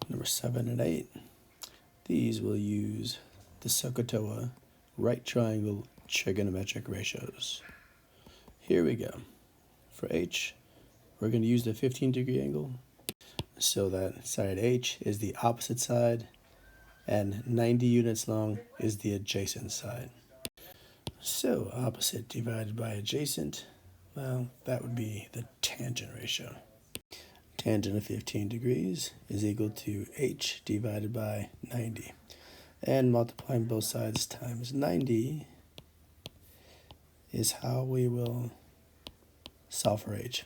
number 7 and 8. These will use the SOHCAHTOA right triangle trigonometric ratios. Here we go. For H, we're going to use the 15-degree angle so that side H is the opposite side and 90 units long is the adjacent side. So opposite divided by adjacent, well, that would be the tangent ratio. Tangent of 15 degrees is equal to H divided by 90. And multiplying both sides times 90 is how we will solve for H.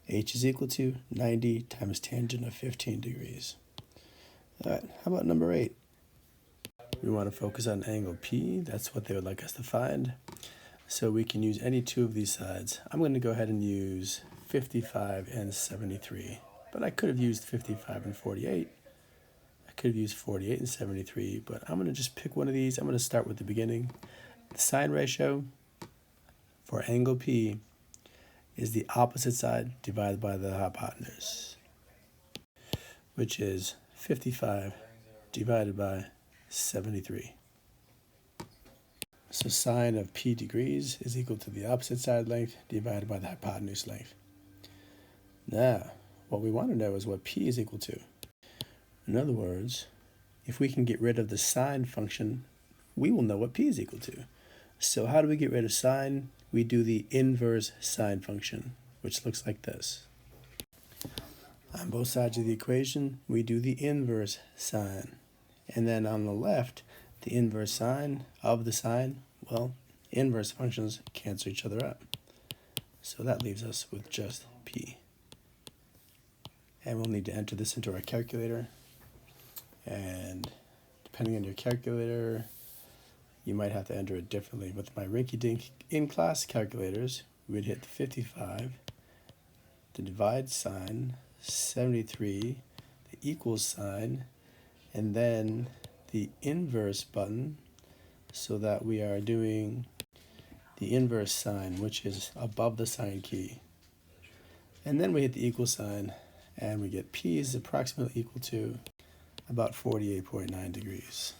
H is equal to 90 times tangent of 15 degrees. All right, how about number 8? We want to focus on angle P. That's what they would like us to find. So we can use any two of these sides. I'm going to go ahead and use 55 and 73. But I could have used 55 and 48. I could have used 48 and 73. But I'm going to just pick one of these. I'm going to start with the beginning. The sine ratio for angle P is the opposite side divided by the hypotenuse, which is 55 divided by 73. So sine of P degrees is equal to the opposite side length divided by the hypotenuse length. Now, what we want to know is what P is equal to. In other words, if we can get rid of the sine function, we will know what P is equal to. So how do we get rid of sine? We do the inverse sine function, which looks like this. On both sides of the equation, we do the inverse sine. And then on the left, the inverse sine of the sine, well, inverse functions cancel each other out. So that leaves us with just P. And we'll need to enter this into our calculator. And depending on your calculator, you might have to enter it differently. With my rinky-dink in-class calculators, we'd hit 55, the divide sign, 73, the equals sign, and then the inverse button, so that we are doing the inverse sign, which is above the sine key. And then we hit the equal sign, and we get P is approximately equal to about 48.9 degrees.